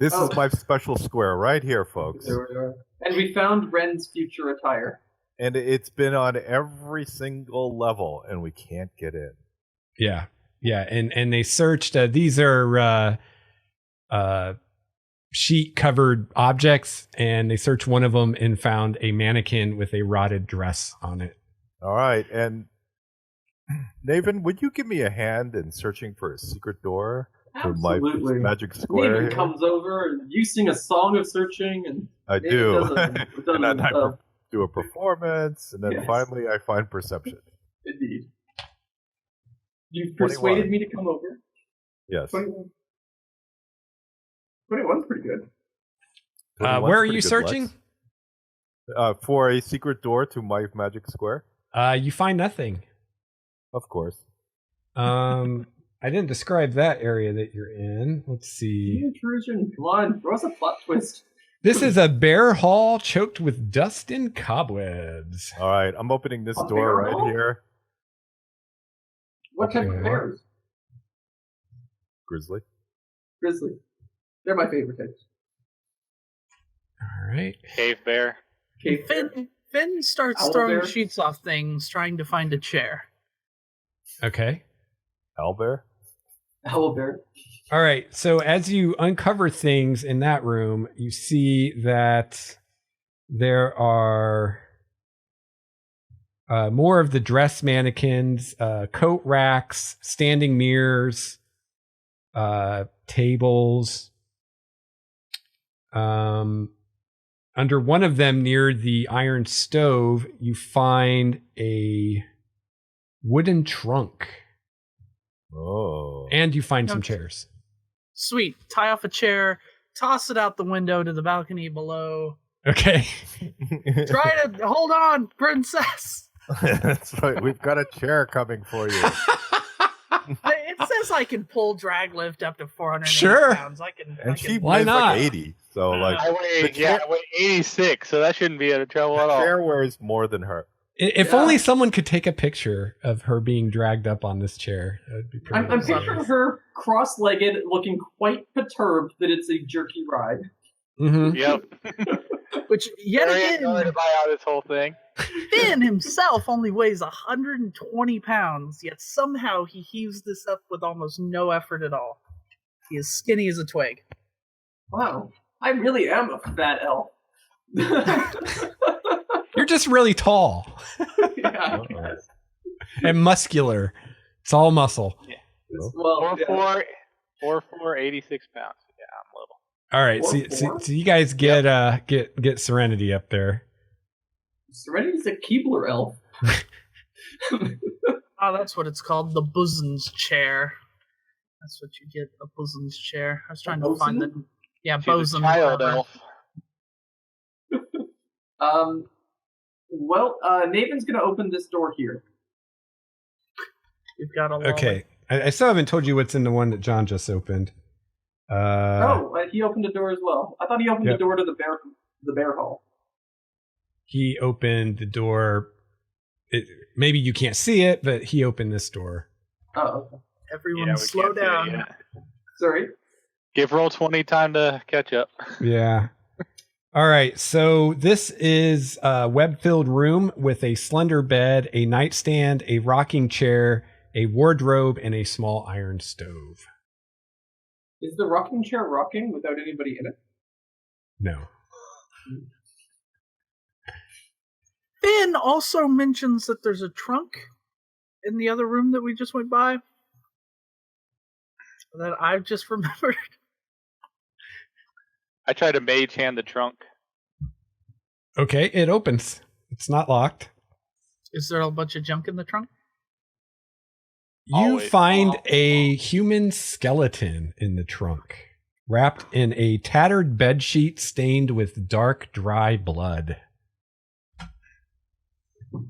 This is my special square right here, folks. There we are. And we found Ren's future attire. And it's been on every single level, and we can't get in. Yeah. And they searched. These are sheet-covered objects, and they searched one of them and found a mannequin with a rotted dress on it. All right. And Naevin, would you give me a hand in searching for a secret door to my magic square? Naevin comes over, and you sing a song of searching, and I do. And then I do a performance, and then finally I find perception. Indeed. You've persuaded me to come over. Yes. 21's pretty good. Where are you searching? For a secret door to my magic square. You find nothing. Of course. I didn't describe that area that you're in. Let's see. Intrusion. Come on, throw us a plot twist. This is a bare hall choked with dust and cobwebs. All right, I'm opening this door right here. What type of bears? Grizzly. They're my favorite types. All right. Cave bear. Finn starts throwing sheets off things, trying to find a chair. Okay. Owlbear. All right. So as you uncover things in that room, you see that there are more of the dress mannequins, coat racks, standing mirrors, tables. Under one of them, near the iron stove, you find a wooden trunk. Oh. And you find some chairs. Sweet. Tie off a chair, toss it out the window to the balcony below. Okay. Try to hold on, princess. That's right. We've got a chair coming for you. It says I can pull drag lift up to 480 pounds. She why not? Like 80. So like I weigh 86, so that shouldn't be a trouble at all. The chair weighs more than her. If only someone could take a picture of her being dragged up on this chair. That would be pretty I'm picturing her cross-legged, looking quite perturbed that it's a jerky ride. Mm-hmm. Yep. Which, yet again, to buy out this whole thing. Finn himself only weighs 120 pounds, yet somehow he heaves this up with almost no effort at all. He is skinny as a twig. Wow. I really am a fat elf. You're just really tall. Yeah, I guess. And muscular. It's all muscle. Yeah. Well, 4'4", 86 pounds. Yeah, I'm little. All right, so you guys get Serenity up there. Serenity's a Keebler elf. Oh, that's what it's called, the bosun's chair. That's what you get, a bosun's chair. I was trying to find the... Yeah, bosun. Child elf. Well, Naevin's going to open this door here. We've got a Okay, I still haven't told you what's in the one that John just opened. He opened a door as well. I thought he opened the door to the bear hall. He opened the door. Maybe you can't see it, but he opened this door. Oh, okay. Everyone slow down. Sorry. Give Roll20 time to catch up. Yeah. All right, so this is a web-filled room with a slender bed, a nightstand, a rocking chair, a wardrobe, and a small iron stove. Is the rocking chair rocking without anybody in it? No. Finn also mentions that there's a trunk in the other room that we just went by. That I've just remembered. I tried to mage hand the trunk. Okay, it opens. It's not locked. Is there a bunch of junk in the trunk? You find a human skeleton in the trunk, wrapped in a tattered bedsheet stained with dark, dry blood.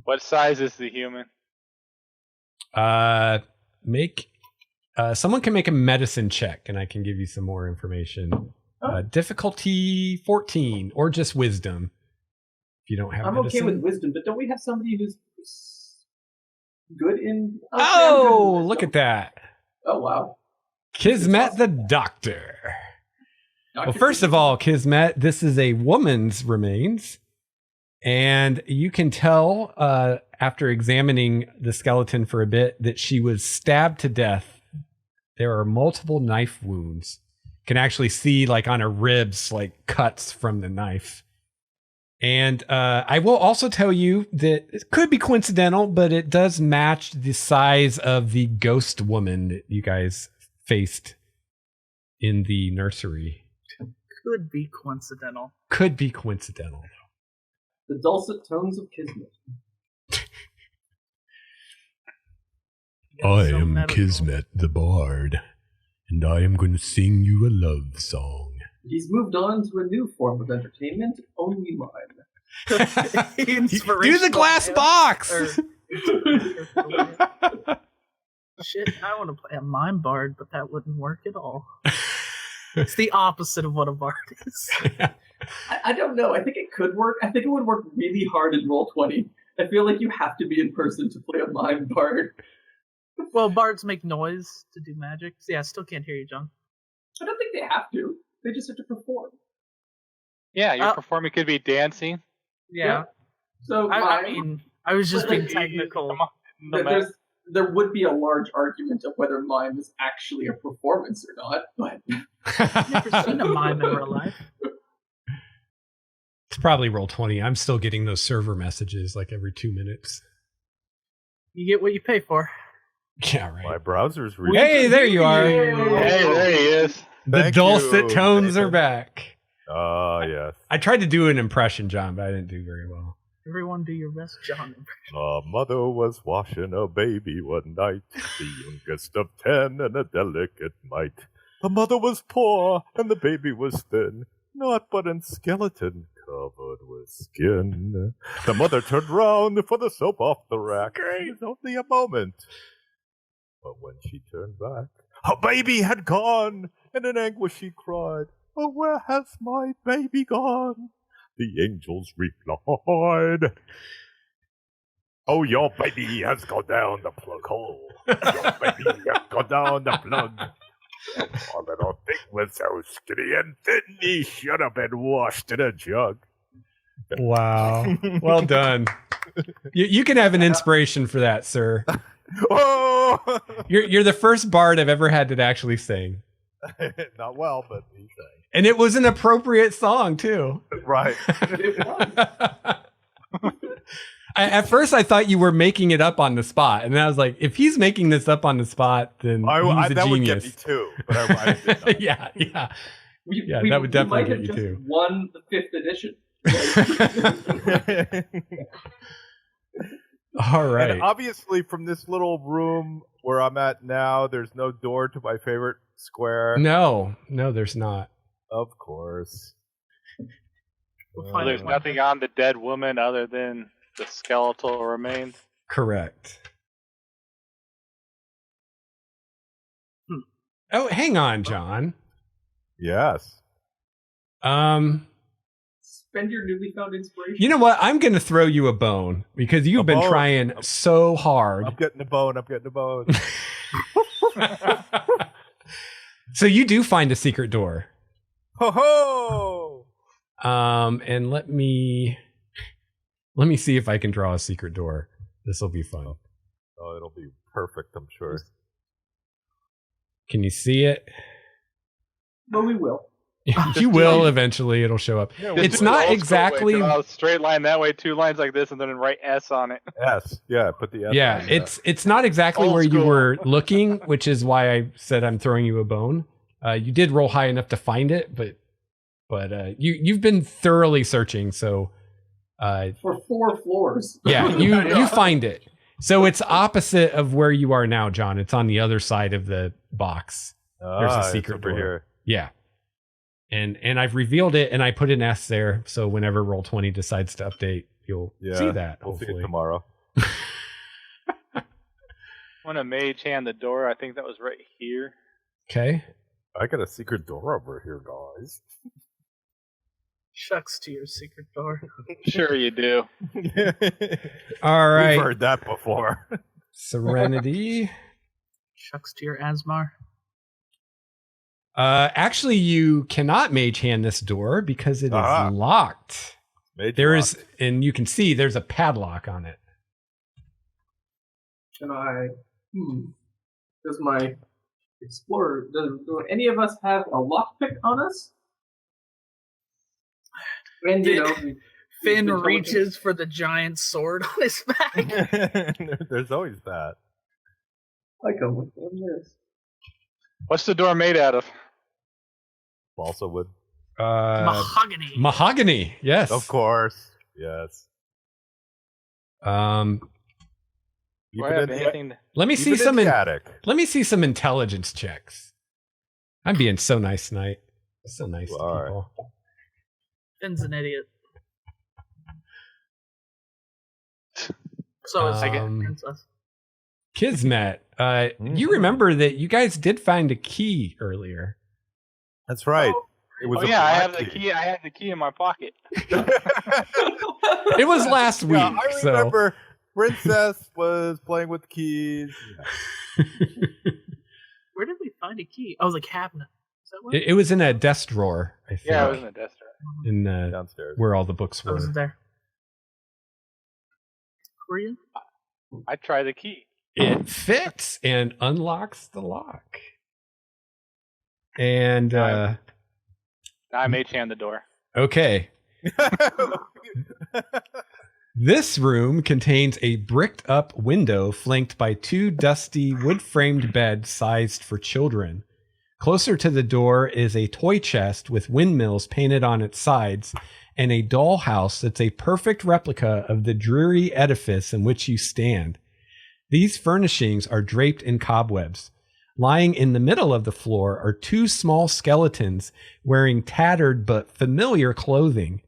What size is the human? Someone can make a medicine check, and I can give you some more information. Difficulty 14, or just wisdom. If you don't have I'm medicine. okay with wisdom, but don't we have somebody who's good in... Oh, look at that. Oh, wow. Kismet the Doctor. Well, first of all, Kismet, this is a woman's remains. And you can tell after examining the skeleton for a bit that she was stabbed to death. There are multiple knife wounds. You can actually see like on her ribs, like cuts from the knife. And I will also tell you that it could be coincidental, but it does match the size of the ghost woman that you guys faced in the nursery. Could be coincidental. Could be coincidental. The dulcet tones of Kismet. I am Kismet the Bard, and I am going to sing you a love song. He's moved on to a new form of entertainment, only mine. Do the glass box! Shit, I want to play a mime bard, but that wouldn't work at all. It's the opposite of what a bard is. I don't know. I think it could work. I think it would work really hard in Roll20. I feel like you have to be in person to play a mime bard. Well, bards make noise to do magic. Yeah, I still can't hear you, John. I don't think they have to. They just have to perform. Yeah, your performing could be dancing. Yeah. So I mean, I was just being technical. There would be a large argument of whether mime is actually a performance or not, but I've never seen a mime in real life. It's probably Roll20. I'm still getting those server messages like every 2 minutes. You get what you pay for. Yeah, right. My browser's Hey, there you are. Hey, there he is. The Thank dulcet you. tones are back. Yes. I tried to do an impression, John, but I didn't do very well. Everyone do your best, John. A mother was washing a baby one night, the youngest of 10 and a delicate mite. The mother was poor and the baby was thin, naught but in skeleton covered with skin. The mother turned round for the soap off the rack. It was only a moment. But when she turned back, her baby had gone, and in anguish she cried, "Oh, where has my baby gone?" The angels replied, "Oh, your baby has gone down the plug hole. Your baby has gone down the plug. Our little thing was so skinny and thin, he should have been washed in a jug." Wow. Well done. You can have an inspiration for that, sir. Oh! You're the first bard I've ever had that actually sing. Not well, but he sang. And it was an appropriate song, too. Right. At first, I thought you were making it up on the spot. And then I was like, if he's making this up on the spot, then he's a that genius. would get me too. But I did not. Yeah. we that would definitely might get have you just too. won the 5th edition. All right. And obviously, from this little room where I'm at now, there's no door to my favorite square. No, there's not. Of course. So there's nothing on the dead woman other than the skeletal remains. Correct. Oh, hang on, John. Yes. Spend your newly found inspiration. You know what? I'm going to throw you a bone because you've been trying so hard. I'm getting a bone. So you do find a secret door. Ho ho! And let me see if I can draw a secret door. This will be fun. Oh, it'll be perfect, I'm sure. Can you see it? Well, we will. You will eventually. It'll show up. Yeah, it's not exactly a straight line that way, 2 lines like this, and then write S on it. S. Yeah, put the S. Yeah, on it's not exactly Old where you school. were looking, which is why I said I'm throwing you a bone. You did roll high enough to find it, but you've been thoroughly searching, so For 4 floors. yeah, you find it. So it's opposite of where you are now, John. It's on the other side of the box. There's a secret over door. here. Yeah. And I've revealed it and I put an S there, so whenever Roll20 decides to update, you'll see that. We'll see hopefully it tomorrow. When a mage hand the door, I think that was right here. Okay. I got a secret door over here, guys. Shucks to your secret door. Sure you do. All right. We've heard that before. Serenity. Shucks to your Asmar. Actually, you cannot mage hand this door because it is locked. And you can see there's a padlock on it. Can I? Does my explorer? Do any of us have a lockpick on us? And Finn reaches for the giant sword on his back. There's always that. I come with this. What's the door made out of? Balsa wood. Mahogany. Mahogany, yes. Of course. Yes. Let me see some let me see some intelligence checks. I'm being so nice tonight. So nice to people. Finn's an idiot. So is Princess. Kismet, you remember that you guys did find a key earlier. That's right. It was I have the key. I had the key in my pocket. It was last week. Yeah, I remember Princess was playing with keys. Yeah. Where did we find a key? Oh, the cabinet. Is that what? It was in a desk drawer, I think. Yeah, it was in a desk drawer. In downstairs. Where all the books were. I wasn't there. Were you? I tried the key. It fits and unlocks the lock. And I mage hand the door. Okay. This room contains a bricked up window flanked by 2 dusty wood framed beds sized for children. Closer to the door is a toy chest with windmills painted on its sides and a dollhouse that's a perfect replica of the dreary edifice in which you stand. These furnishings are draped in cobwebs. Lying in the middle of the floor are 2 small skeletons wearing tattered but familiar clothing.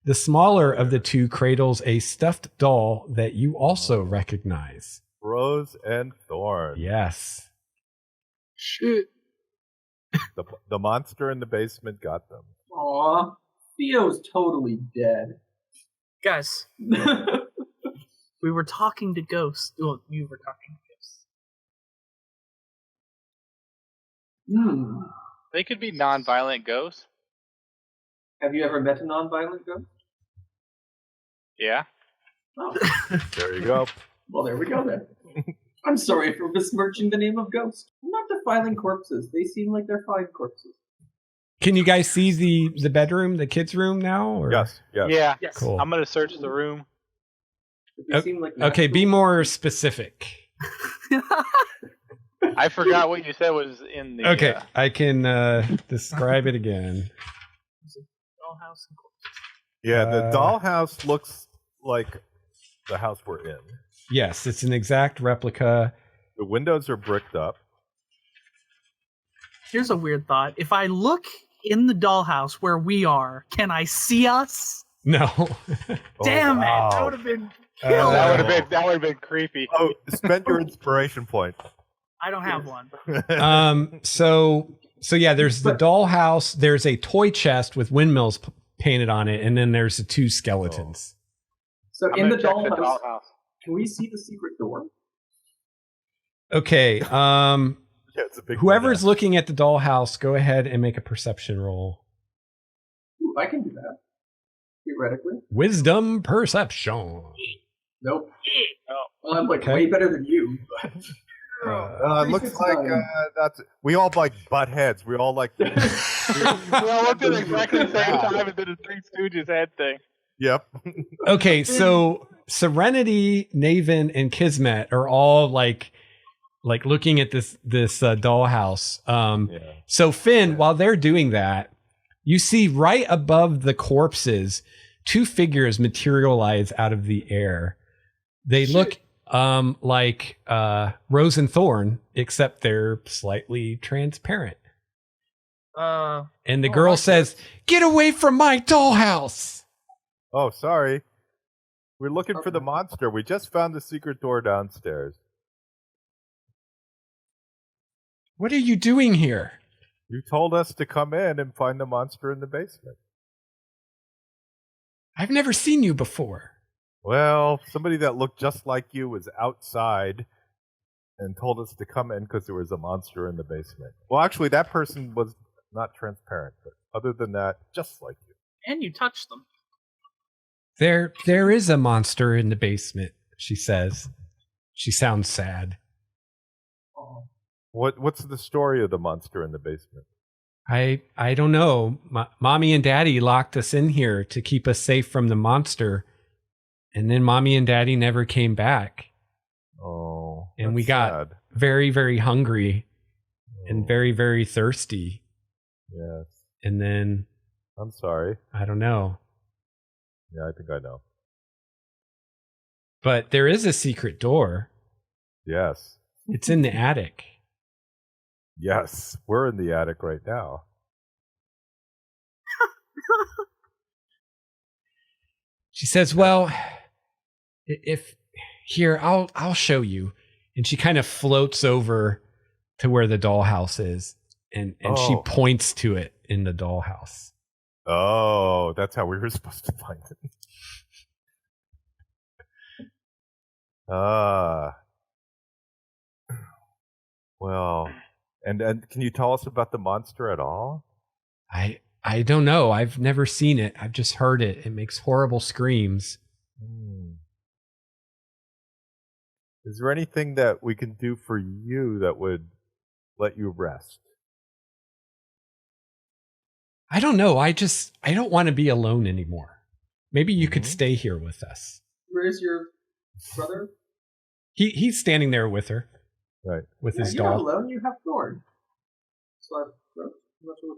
The smaller of the 2 cradles a stuffed doll that you also recognize. Rose and Thorn. Yes. Shit. The monster in the basement got them. Aw, Theo's totally dead. Guys, we were talking to ghosts. Well, you were talking to ghosts. They could be non-violent ghosts. Have you ever met a non-violent ghost? Yeah. Oh. There you go. Well, there we go then. I'm sorry for besmirching the name of ghost. I'm not defiling corpses. They seem like they're fine corpses. Can you guys see the bedroom, the kids' room now? Or? Yes. Yeah. Yes. Cool. I'm gonna search the room. They seem like Okay, be more specific. I forgot what you said was in the. Okay, I can describe it again. Dollhouse and corpses. Yeah, the dollhouse looks like the house we're in. Yes, it's an exact replica. The windows are bricked up. Here's a weird thought. If I look in the dollhouse where we are, can I see us? No. Damn wow. it! That would have been killer. That would have been creepy. Oh, spend your inspiration point. I don't have one. So yeah, there's the dollhouse. There's a toy chest with windmills painted on it, and then there's the 2 skeletons. So I'm in the gonna check dollhouse, can we see the secret door? Okay. Yeah, it's a big Whoever's looking at the dollhouse, go ahead and make a perception roll. Ooh, I can do that. Theoretically. Wisdom perception. Nope. Oh. Well, I'm like Okay. way better than you. it looks like we all like butt heads. We all like. We all looked at exactly the same time and did a Three Stooges head thing. Yep. Okay, so Serenity, Naevin, and Kismet are all like looking at this dollhouse. So Finn, while they're doing that, you see right above the corpses 2 figures materialize out of the air. They look like Rose and Thorn, except they're slightly transparent. And the girl says, "Get away from my dollhouse!" Oh, sorry. We're looking for the monster. We just found the secret door downstairs. What are you doing here? You told us to come in and find the monster in the basement. I've never seen you before. Well, somebody that looked just like you was outside and told us to come in because there was a monster in the basement. Well, actually, that person was not transparent. But other than that, just like you. And you touched them. There is a monster in the basement, she says. She sounds sad. Oh. What's the story of the monster in the basement? I don't know. Mommy and Daddy locked us in here to keep us safe from the monster. And then Mommy and Daddy never came back. Oh, and we that's got sad. very, very hungry and Oh, very, very thirsty. yes. And then, I'm sorry. I don't know. Yeah, I think I know. But there is a secret door. Yes. It's in the attic. Yes. We're in the attic right now. She says, well, if here, I'll show you. And she kind of floats over to where the dollhouse is. And she Oh. points to it in the dollhouse. Oh, that's how we were supposed to find it. Ah. Well, and can you tell us about the monster at all? I don't know. I've never seen it. I've just heard it. It makes horrible screams. Is there anything that we can do for you that would let you rest? I don't know. I don't want to be alone anymore. Maybe you could Mhm. stay here with us. Where's your brother? He's standing there with her, Right. with his You're not doll. alone. You have Thorn. So I'm not sure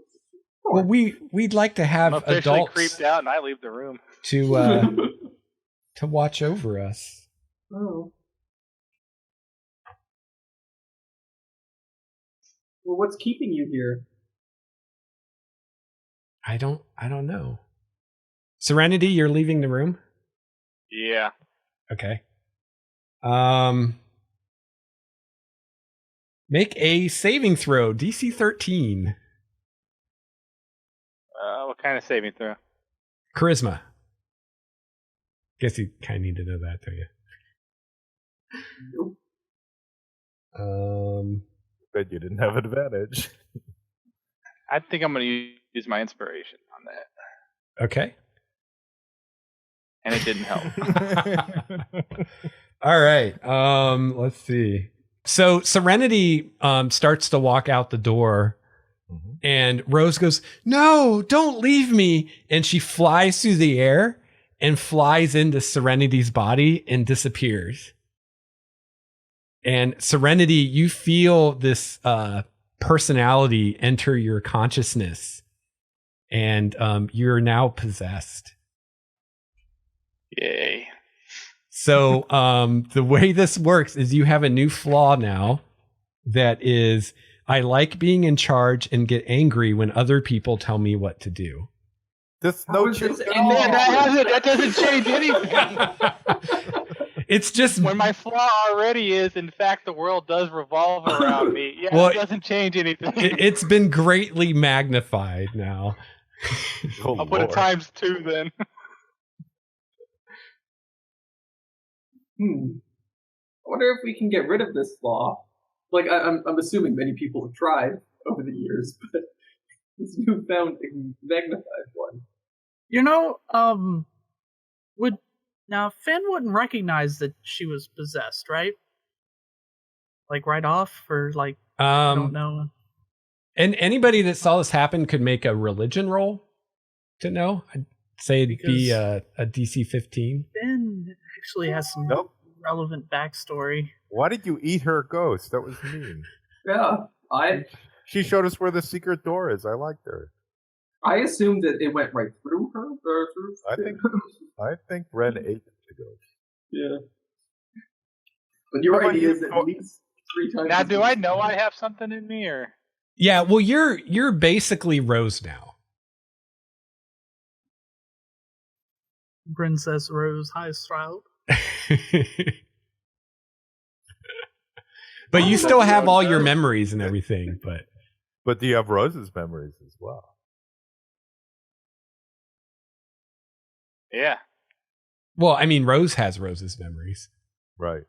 what- Well, we'd like to I'm have officially adults creeped out and I leave the room. to watch over us. Oh. Well, what's keeping you here? I don't know. Serenity, you're leaving the room? Yeah. Okay. Make a saving throw, DC 13. What kind of saving throw? Charisma. Guess you kind of need to know that, don't you? Nope. Bet you didn't have advantage. I think I'm going to use my inspiration on that. Okay. And it didn't help. All right. Let's see. So Serenity starts to walk out the door, and Rose goes, "No, don't leave me!" And she flies through the air and flies into Serenity's body and disappears. And Serenity, you feel this personality enter your consciousness, and you're now possessed. Yay. So the way this works is you have a new flaw now that is, I like being in charge and get angry when other people tell me what to do. This How no is this change. any- Man, that doesn't change anything. It's just, When my flaw already is, in fact, the world does revolve around me. Yeah, Well, it doesn't change anything. it's been greatly magnified now. Oh, I'll put it Lord. ×2 then. I wonder if we can get rid of this flaw. Like, I'm assuming many people have tried over the years, but this newfound magnified one. You know, Finn wouldn't recognize that she was possessed, right? Like right off, or like I don't know. And anybody that saw this happen could make a religion roll to know. I'd say it'd be a DC 15. Finn actually has some Nope. relevant backstory. Why did you eat her ghost? That was mean. Yeah, She showed us where the secret door is. I liked her. I assumed that it went right through her. Or through I think Ren ate the ghost. yeah. But your How about idea you? is at least 3 times. Now, as do much. I know I have something in me, or Yeah, well, you're basically Rose now. Princess Rose High Stroud. But you Oh, still that's have what all it your does. memories and everything. But do you have Rose's memories as well? yeah? Well, I mean, Rose has Rose's memories, Right.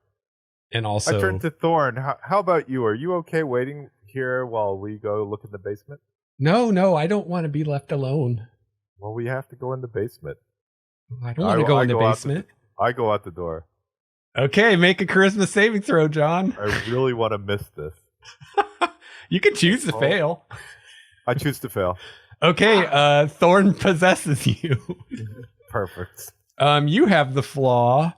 and also I turned to Thorn. How about you? Are you okay waiting here while we go look in the basement? No, I don't want to be left alone. Well, we have to go in the basement. I don't want to go in the basement. I go out the door. Okay, make a charisma saving throw, John. I really want to miss this. You can choose to fail. I choose to fail. Okay, Thorn possesses you. Perfect. You have the flaw.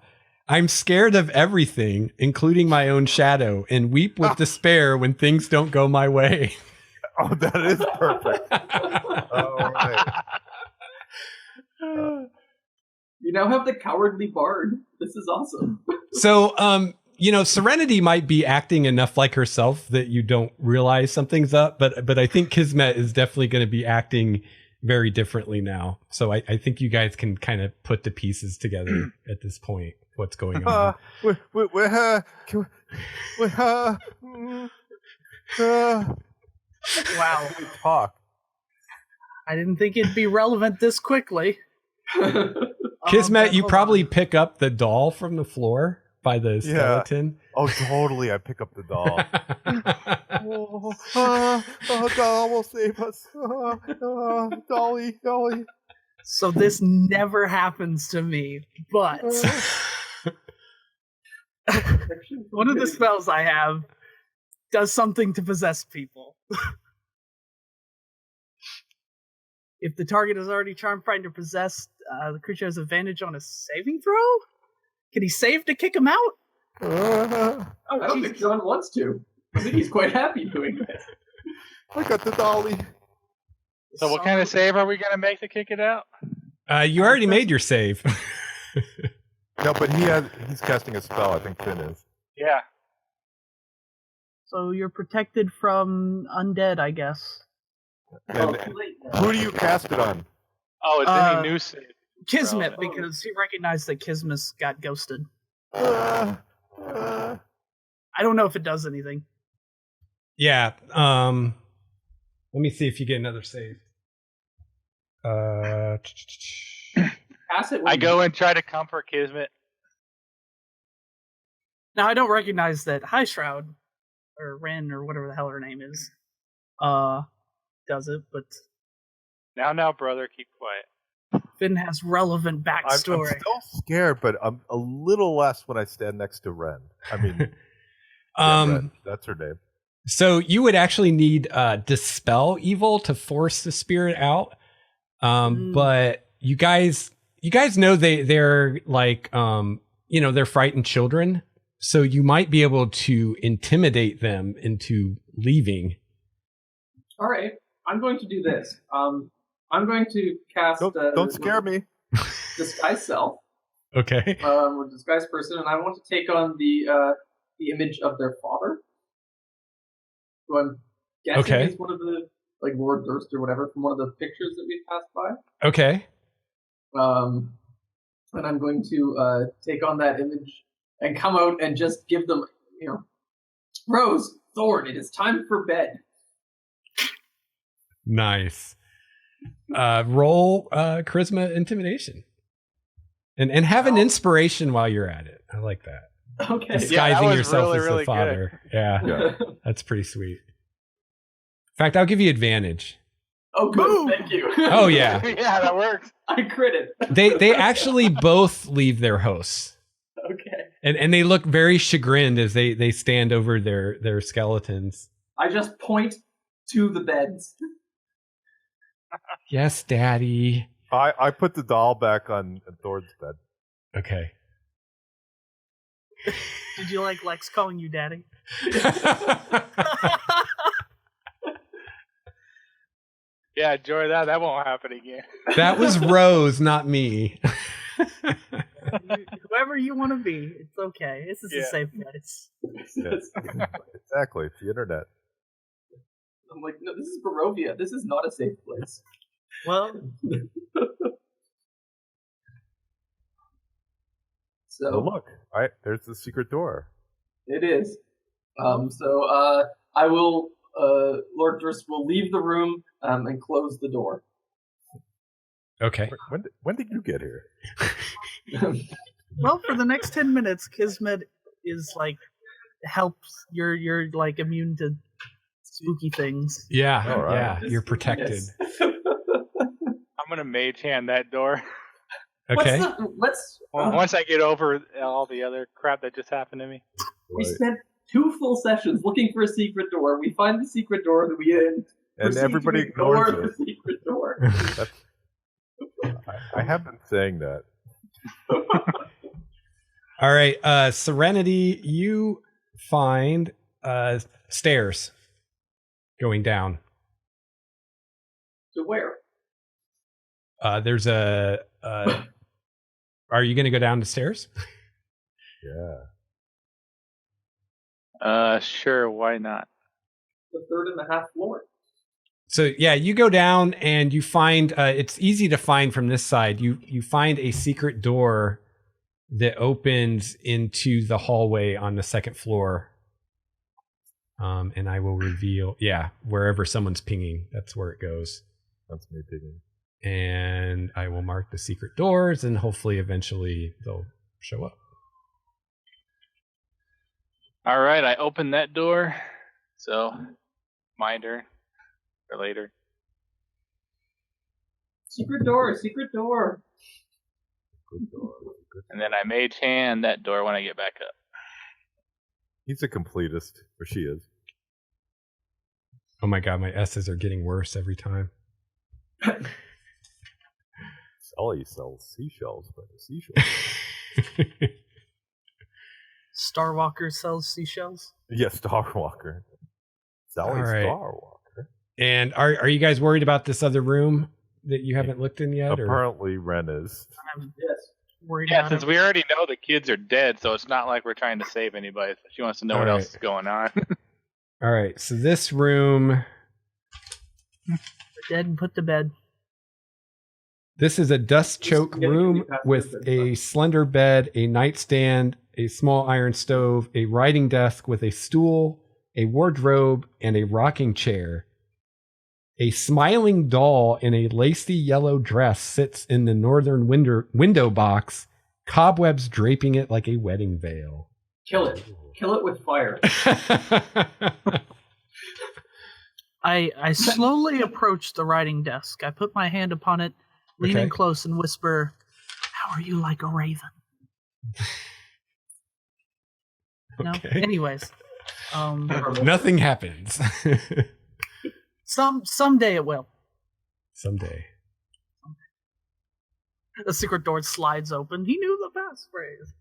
I'm scared of everything, including my own shadow, and weep with despair when things don't go my way. Oh, that is perfect. All right. You now have the cowardly bard. This is awesome. So, Serenity might be acting enough like herself that you don't realize something's up, but I think Kismet is definitely going to be acting very differently now. So I think you guys can kind of put the pieces together at this point. What's going on? Wow. Talk. I didn't think it'd be relevant this quickly. Kismet, you hold probably on. pick up the doll from the floor by the skeleton. Oh, totally. I pick up the doll. Doll will save us. Dolly. So this never happens to me, but one of the spells I have does something to possess people. If the target is already charmed, frightened, or possessed, the creature has advantage on a saving throw? Can he save to kick him out? I don't think John wants to. I think he's quite happy doing that. I got the dolly. So what kind of save are we going to make to kick it out? You already made your save. No, but he's casting a spell. I think Finn is. Yeah. So you're protected from undead, I guess. And who do you cast it on? Oh, it's any new save. Kismet, because he recognized that Kismet got ghosted. I don't know if it does anything. Yeah. Let me see if you get another save. Pass it. I go and try to comfort Kismet. Now, I don't recognize that High Shroud, or Ren, or whatever the hell her name is, does it, but Now, brother, keep quiet. Finn has relevant I'm backstory. still scared, but I'm a little less when I stand next to Ren. I mean, Ren, that's her name. So you would actually need dispel evil to force the spirit out. But you guys know they're like they're frightened children, so you might be able to intimidate them into leaving. All right, I'm going to do this. I'm going to cast. Don't scare me. Disguise self. Okay. With disguise person, and I want to take on the image of their father. So I'm guessing he's one of the Lord Durst or whatever from one of the pictures that we passed by. Okay. And I'm going to take on that image and come out and just give them, Rose, Thorn, it is time for bed. Nice. Roll charisma intimidation. And have an inspiration while you're at it. I like that. Okay. Disguising yourself as really the father. good. Yeah. That's pretty sweet. In fact, I'll give you advantage. Oh, good. Thank you. Oh, yeah. Yeah, that works. I crit it. They actually both leave their hosts. Okay. And they look very chagrined as they stand over their skeletons. I just point to the beds. Yes, Daddy. I put the doll back on Thor's bed. Okay. Did you like Lex calling you daddy? Yeah, enjoy that. That won't happen again. That was Rose, not me. Whoever you want to be, it's okay. This is a safe place. Yes. Exactly. It's the internet. I'm like, no, this is Barovia. This is not a safe place. Well, so Oh, look. There's the secret door. it is. So I will. Lord Durst will leave the room and close the door. Okay. When did you get here? well, for the next 10 minutes, Kismet is helps. You're immune to spooky things. Yeah, All right. yeah, you're protected. I'm gonna mage hand that door. Okay. Once I get over all the other crap that just happened to me. We spent 2 full sessions looking for a secret door. We find the secret door that we in. And everybody ignores it. The secret door. I have been saying that. All right, Serenity, you find stairs going down. To where? There's a. Are you going to go down the stairs? Yeah. Sure, why not? The 3rd and a half floor. So yeah, you go down and you find it's easy to find from this side. You find a secret door that opens into the hallway on the 2nd floor. And I will reveal, wherever someone's pinging, that's where it goes. That's me pinging. And I will mark the secret doors, and hopefully eventually they'll show up. All right, I opened that door. So, reminder for later. Secret door, secret door. Good door. Good. And then I mage hand that door when I get back up. He's a completist, or she is. Oh my god, my S's are getting worse every time. Sully sells seashells by the seashore. Starwalker sells seashells. Yes, Starwalker. Sally All right. Starwalker. And are you guys worried about this other room that you haven't looked in yet? Apparently, Ren is. I'm Yes. worried Yeah, about since it. we already know the kids are dead, so it's not like we're trying to save anybody. She wants to know All what right. else is going on. All right, so this room, We're dead and put to bed. this is a dust choke room with a slender bed, a nightstand, a small iron stove, a writing desk with a stool, a wardrobe, and a rocking chair. A smiling doll in a lacy yellow dress sits in the northern window box, cobwebs draping it like a wedding veil. Kill it. Kill it with fire. I slowly approach the writing desk. I put my hand upon it, lean in Okay. close, and whisper, "How are you like a raven?" No. Okay. Anyways, Nothing happens. someday it will. Someday. The secret door slides open. He knew the passphrase.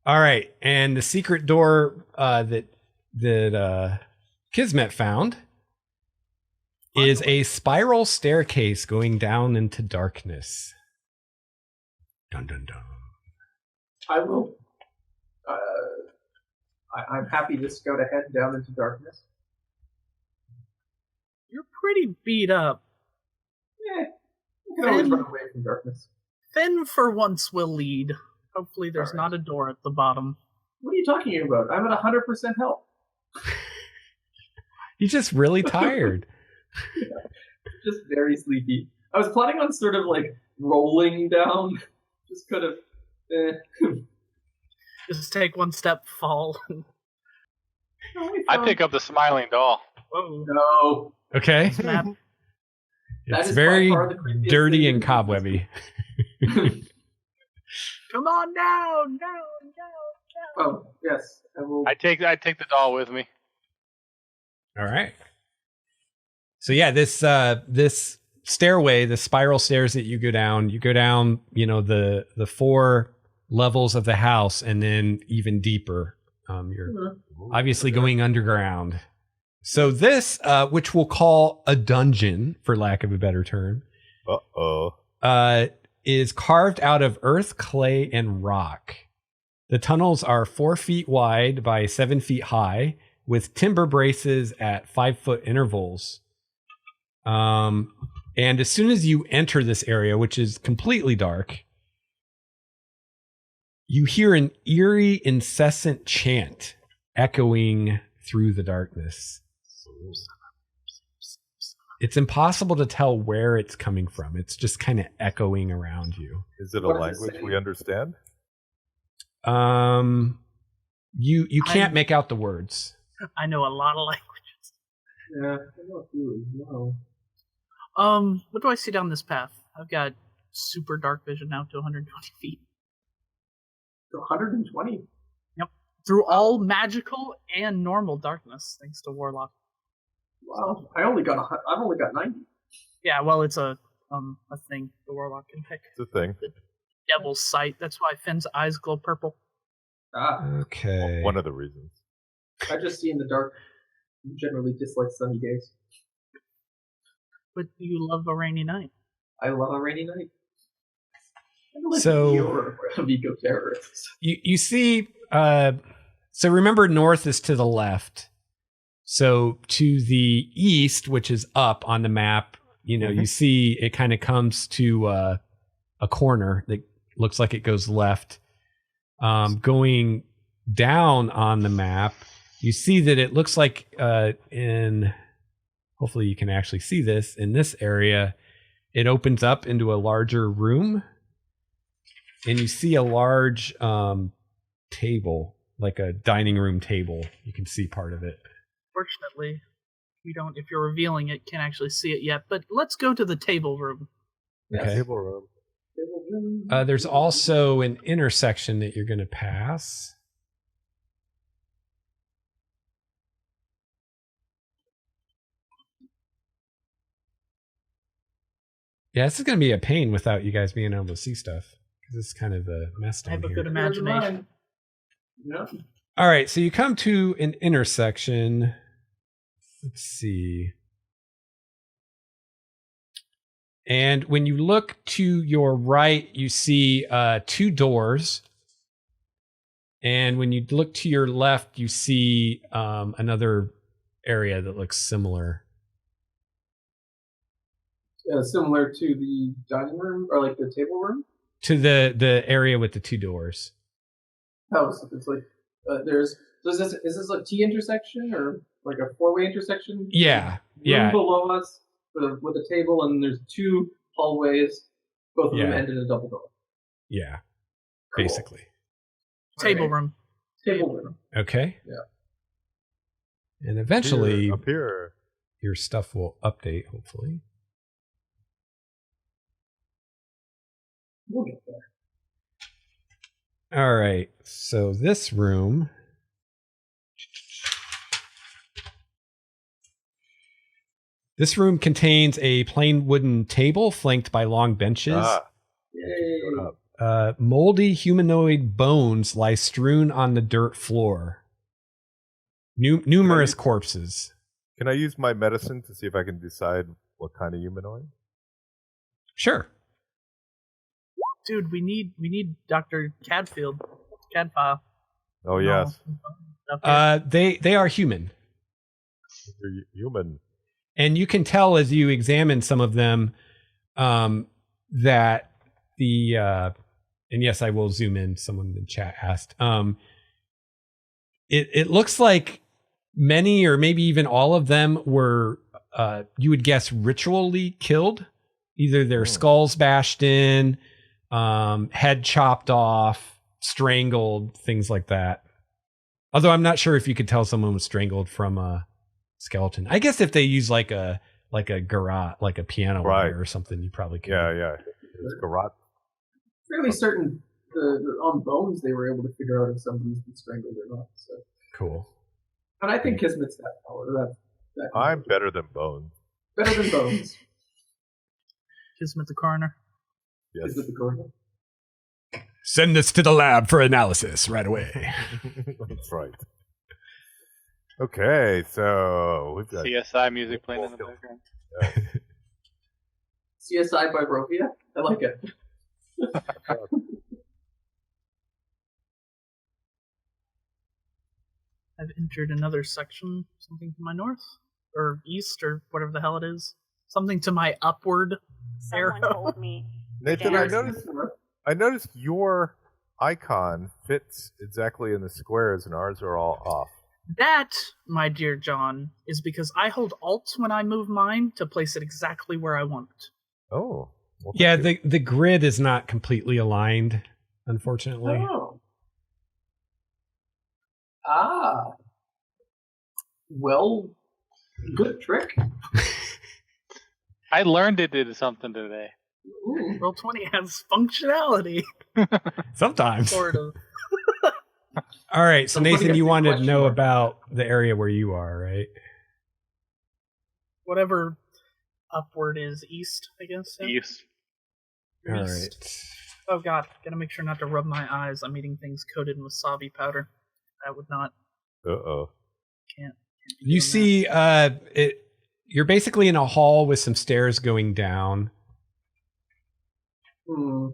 All right, and the secret door that Kismet found is a spiral staircase going down into darkness. Dun dun dun. I will. I'm happy to scout ahead down into darkness. You're pretty beat up. Yeah, you can always run away from darkness. Finn, for once, will lead. Hopefully, there's not a door at the bottom. What are you talking about? I'm at 100% health. He's just really tired. Just very sleepy. I was planning on sort of like rolling down. Just kind of. Just take one step, fall. I pick up the smiling doll. Whoa. No. Okay. Snap. That It's is by very far the creepiest dirty thing and in cobwebby. Come on down. Oh, yes. I will. I take the doll with me. All right. So yeah, this stairway, the spiral stairs that you go down, the 4 levels of the house, and then even deeper. You're obviously going underground. So this, which we'll call a dungeon, for lack of a better term, is carved out of earth, clay, and rock. The tunnels are 4 feet wide by 7 feet high, with timber braces at 5-foot intervals. And as soon as you enter this area, which is completely dark, you hear an eerie, incessant chant echoing through the darkness. It's impossible to tell where it's coming from. It's just kind of echoing around you. Is it a What does it language say? we understand? You can't make out the words. I know a lot of languages. Yeah, I know a few as well. What do I see down this path? I've got super dark vision now to 120 feet. To 120? Yep. Through all magical and normal darkness, thanks to Warlock. Wow, I've only got 90. Yeah, well, it's a thing the Warlock can pick. It's a thing. The Devil's Sight. That's why Finn's eyes glow purple. Ah. Okay. One of the reasons. I just see in the dark. Generally dislike sunny days. But you love a rainy night. I love a rainy night. So of eco terrorists. you see. So remember, north is to the left. So to the east, which is up on the map, you see it kind of comes to a corner that looks like it goes left. Going down on the map, you see that it looks like hopefully you can actually see this, in this area, it opens up into a larger room, and you see a large table, like a dining room table. You can see part of it. Fortunately, you don't, if you're revealing it, can't actually see it yet, but let's go to the table room. Okay. Table room. There's also an intersection that you're going to pass. Yeah, this is going to be a pain without you guys being able to see stuff, because it's kind of a mess I down have a here. good imagination. Yeah. All right, so you come to an intersection. Let's see. And when you look to your right, you see 2 doors. And when you look to your left, you see another area that looks similar. Similar to the dining room or like the table room. To the area with the 2 doors. Oh, so it's like there's. So is this a T intersection or like a 4-way intersection? Yeah, Room below us with a table, and there's 2 hallways, both of them end in a double door. Yeah, Cool. basically. Table room. Table room. Okay. Yeah. And eventually, Up here. your stuff will update, hopefully. We'll get there. All right. So this room. This room contains a plain wooden table flanked by long benches. Yay. Moldy humanoid bones lie strewn on the dirt floor. Numerous corpses. Can I use my medicine to see if I can decide what kind of humanoid? Sure. Dude, we need Dr. Cadfile. Oh, yes. They are human. They're human. And you can tell as you examine some of them that the and yes, I will zoom in. Someone in the chat asked. It looks like many or maybe even all of them were you would guess ritually killed. Either their skulls bashed in, head chopped off, strangled, things like that. Although I'm not sure if you could tell someone was strangled from a skeleton. I guess if they use like a garrote, like a piano wire or something, you probably could. Yeah. It's garrote. Fairly certain on bones they were able to figure out if somebody's been strangled or not. So. Cool. And I think Kismet's that power. I'm better than Bones. Better than Bones. Kismet the coroner. Yes. Kismet the coroner. Send this to the lab for analysis right away. That's right. Okay, so we've got CSI music playing in the background. CSI by Rovia? I like it. I've entered another section, something to my north, or east, or whatever the hell it is. Something to my upward Someone arrow. told me. Nathan, I noticed your icon fits exactly in the squares and ours are all off. That, my dear John, is because I hold Alt when I move mine to place it exactly where I want it. Oh. Well, Yeah, the grid is not completely aligned, unfortunately. Oh. Ah. Well, good trick. I learned it did something today. Ooh. Roll20 has functionality. Sometimes. Sort of. All right, so Somebody Nathan, gets you a wanted to question know mark. about the area where you are, right? Whatever upward is east, I guess. Yeah? East. All East. right. Oh god, gotta make sure not to rub my eyes. I'm eating things coated in wasabi powder. That would not. Uh-oh. Can't be You doing see, you're basically in a hall with some stairs going down. Even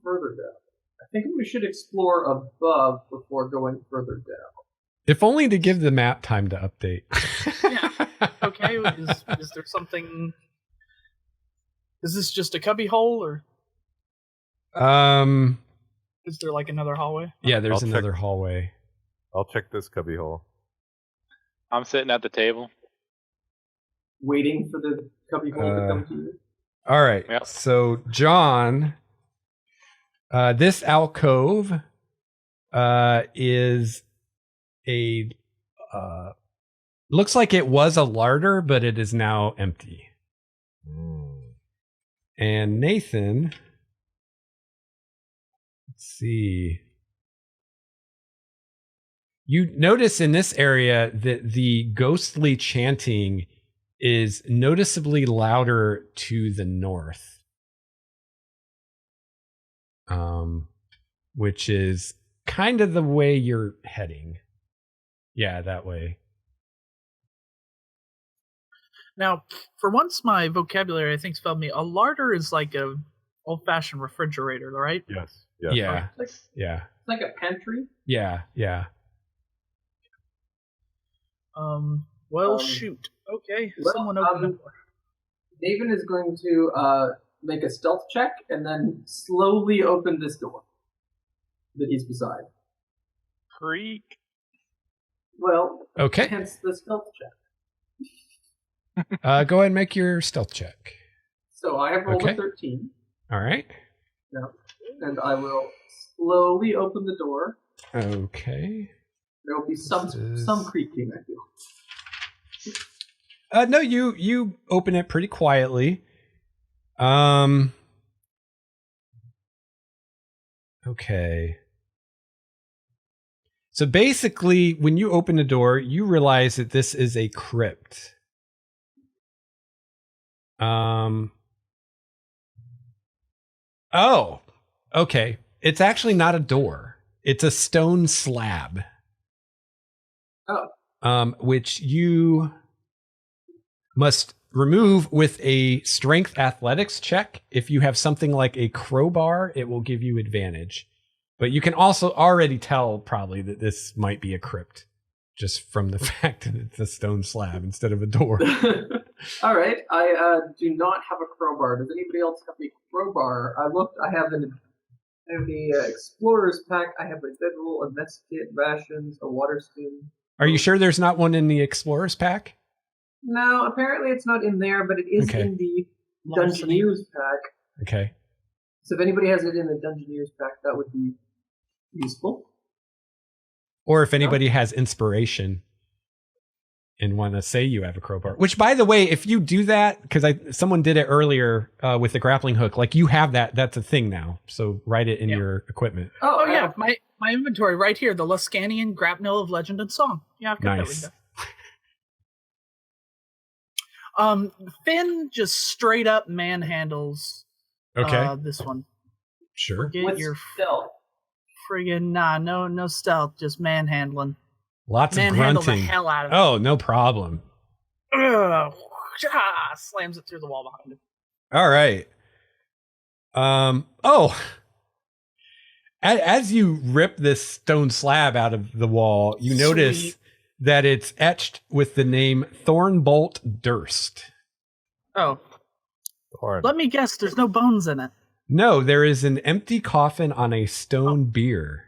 further down. I think we should explore above before going further down. If only to give the map time to update. Yeah. Okay, is there something? Is this just a cubby hole, or is there like another hallway? Yeah, there's I'll another check. hallway. I'll check this cubbyhole. I'm sitting at the table. Waiting for the cubby hole to come to you. All right. Yep. So, John, this alcove is a looks like it was a larder, but it is now empty. And Nathan, let's see. You notice in this area that the ghostly chanting is noticeably louder to the north, which is kind of the way you're heading. Yeah, that way. Now, for once, my vocabulary I think's failed me. A larder is like a old-fashioned refrigerator, right? Yes. Yes. Yeah, It's yeah, like a pantry. yeah, yeah. Well, shoot. Okay, Well, someone open the door. Naevin is going to make a stealth check and then slowly open this door that he's beside. Creek. Well, Okay. hence the stealth check. Go ahead and make your stealth check. So I have rolled Okay. a 13. All right. No. And I will slowly open the door. Okay. There will be some This is- some creaking, I feel. No, you open it pretty quietly. Okay. So basically, when you open the door, you realize that this is a crypt. Oh, okay. It's actually not a door. It's a stone slab. Oh. Which you must remove with a strength athletics check. If you have something like a crowbar, it will give you advantage. But you can also already tell probably that this might be a crypt just from the fact that it's a stone slab instead of a door. All right. I do not have a crowbar. Does anybody else have a crowbar? I looked. I have the explorer's pack. I have a bedroll, a mess kit, rations, a water spoon. Are you sure there's not one in the explorer's pack? No, apparently it's not in there, but it is Okay. in the Dungeoneer's pack. Okay. So if anybody has it in the Dungeoneer's pack, that would be useful. Or if anybody has inspiration and want to say you have a crowbar. Which, by the way, if you do that, because someone did it earlier with the grappling hook, like you have that. That's a thing now. So write it in your equipment. Oh yeah, my inventory right here, the Luscanian Grapnel of Legend and Song. Yeah, I've got Nice. that window. Finn just straight up manhandles Okay. this one. Sure. Get With your stealth. friggin' no stealth, just manhandling. Lots of Manhandle the grunting. hell out of it. Oh, no problem. Ugh, slams it through the wall behind him. All right. As you rip this stone slab out of the wall, you notice Sweet. that it's etched with the name Thornbolt Durst. Oh, Darn. let me guess, there's no bones in it. No, there is an empty coffin on a stone bier.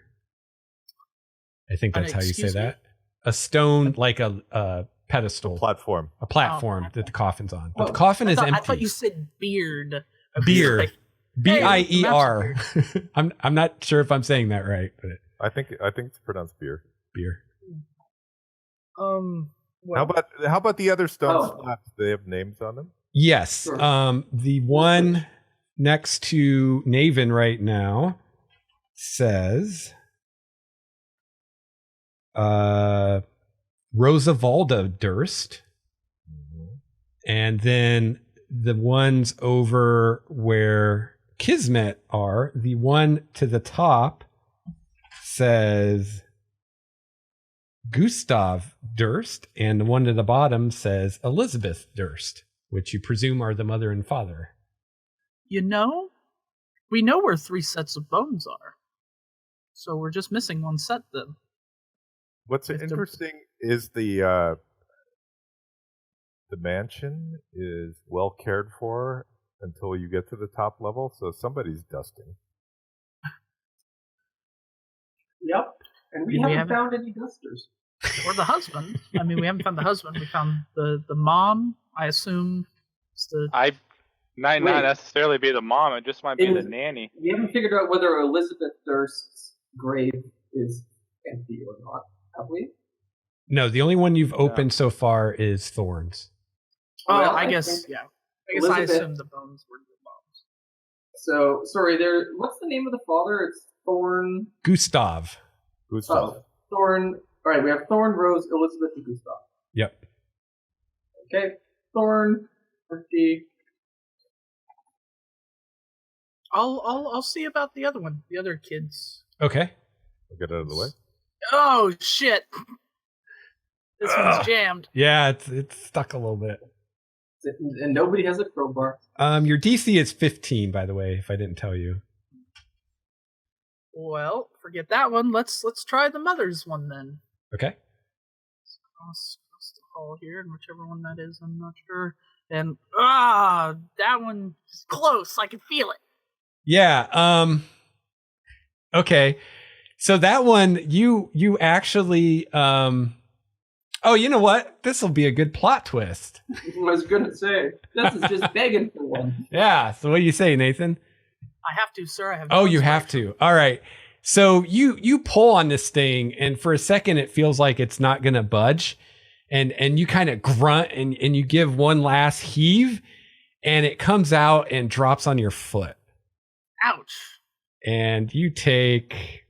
I think that's how you say Excuse me? that. A stone, like a pedestal, Platform. a platform Oh, that the coffin's on. But Oh, the coffin is I empty. thought you said beard. I was Beer. like, B-I-E-R. I'm not sure if I'm saying that right, but I think it's pronounced beer. beer. How about the other stone Oh. slabs? Do they have names on them? Yes. Sure. The one next to Naevin right now says Rosavalda Durst. And then the ones over where Kismet are, the one to the top says Gustav Durst, and the one to the bottom says Elizabeth Durst, which you presume are the mother and father. You know, we know where 3 sets of bones are. So we're just missing 1 set then. What's interesting is the mansion is well cared for until you get to the top level, so somebody's dusting. Yep. And we haven't found any dusters. Or the husband. I mean, we haven't found the husband. We found the mom, I assume. Might not necessarily be the mom. It just might be the nanny. We haven't figured out whether Elizabeth Durst's grave is empty or not, have we? No, the only one you've opened so far is Thorns. Well, I guess, yeah. I guess I assumed the bones were the moms. So, sorry, what's the name of the father? It's Thorn... Gustav. Oh, Thorn... Alright, we have Thorn, Rose, Elizabeth, and Gustav. Yep. Okay, Thorn, empty. I'll see about the other one, the other kids. Okay. I'll get out of the way. Oh shit! This one's jammed. Yeah, it's stuck a little bit. And nobody has a crowbar. Your DC is 15, by the way, if I didn't tell you. Well, forget that one. Let's try the mother's one then. Okay. Cross the hall here, and whichever one that is, I'm not sure. And that one is close. I can feel it. Yeah. Okay. So that one, you actually. Oh, you know what? This will be a good plot twist. I was gonna say this is just begging for one. Yeah. So what do you say, Nathan? I have to, sir. I have. Oh, you have to. All right. So you pull on this thing, and for a second, it feels like it's not gonna budge, and you kind of grunt, and you give one last heave, and it comes out and drops on your foot. Ouch. And you take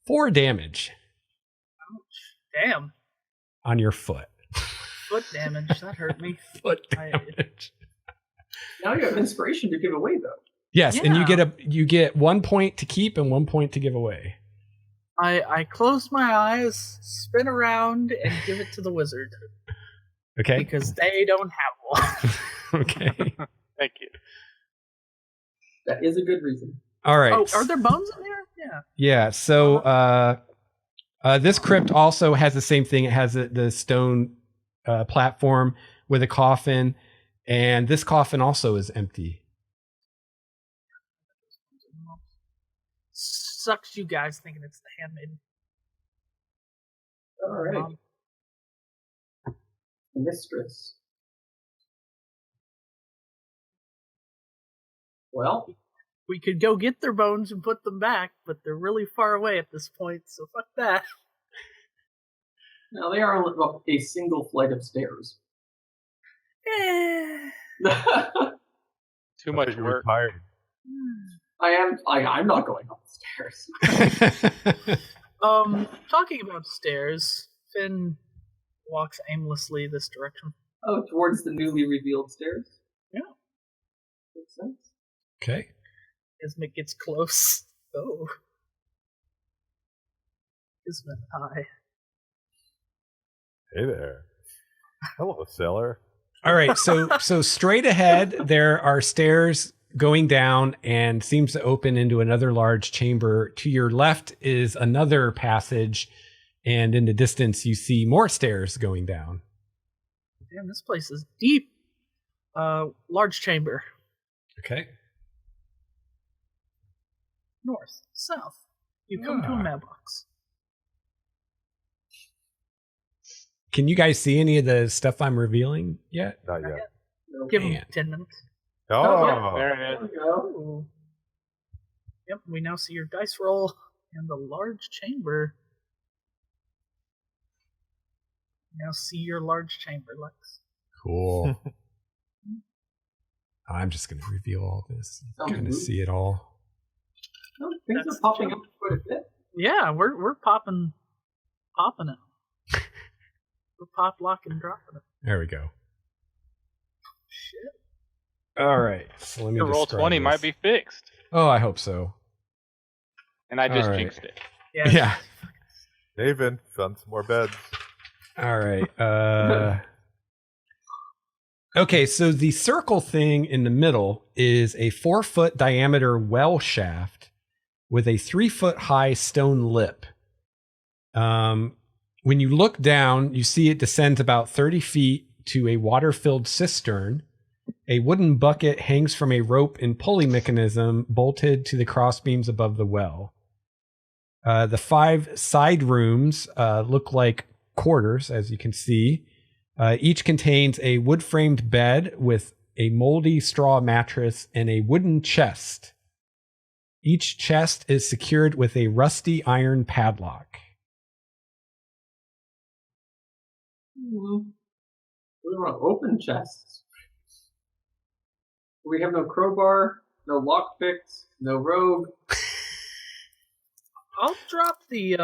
4 damage. Ouch. Damn. On your foot. Foot damage. That hurt me. Foot damage. Now you have inspiration to give away, though. Yes, Yeah. and you get 1 point to keep and 1 point to give away. I close my eyes, spin around, and give it to the wizard. Okay. Because they don't have one. Okay. Thank you. That is a good reason. All right. Oh, are there bones in there? Yeah. Yeah. So this crypt also has the same thing. It has the stone platform with a coffin, and this coffin also is empty. Sucks you guys thinking it's the handmaiden. All right. Mistress. Well, We could go get their bones and put them back, but they're really far away at this point, so fuck that. now they are up a single flight of stairs. Too much work. Tired. I'm not going up the stairs. Talking about stairs, Finn walks aimlessly this direction. Oh, towards the newly revealed stairs? Yeah. Makes sense. Okay. Kismet gets close. Oh. Kismet, hi. Hey there. Hello, Seller. All right. So straight ahead, there are stairs going down and seems to open into another large chamber. To your left is another passage, and in the distance, you see more stairs going down. Damn, this place is deep. Large chamber. Okay. North, south. You come to a mailbox. Can you guys see any of the stuff I'm revealing yet? Not yet. Give him Man. 10 minutes. Oh, There it There is. we go. Oh. Yep, we now see your dice roll and the large chamber. Now see your large chamber, Lex. Cool. I'm just going to reveal all this. I'm going to see it all. No, things are popping up quite a bit. Yeah, we're popping it. We're pop, lock, and dropping it. There we go. Shit. All right. So let me The roll describe 20 this. might be fixed. Oh, I hope so. And I just All right. jinxed it. Yeah. Naevin found some more beds. All right. Okay, so the circle thing in the middle is a 4-foot diameter well shaft with a 3-foot high stone lip. When you look down, you see it descends about 30 feet to a water-filled cistern. A wooden bucket hangs from a rope and pulley mechanism bolted to the crossbeams above the well. The 5 side rooms look like quarters, as you can see. Each contains a wood-framed bed with a moldy straw mattress and a wooden chest. Each chest is secured with a rusty iron padlock. We want to open chests. We have no crowbar, no lockpicks, no rogue. I'll drop the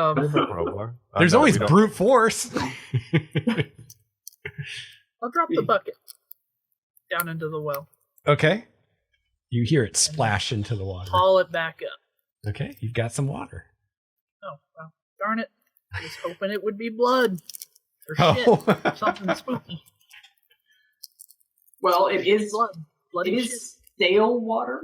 There's always brute force. I'll drop the bucket down into the well. Okay. You hear it splash into the water. Haul it back up. Okay, you've got some water. Oh, well, darn it. I was hoping it would be blood. Or Oh. shit. Or something spooky. Well, it is Blood. Bloody it shit. is stale water.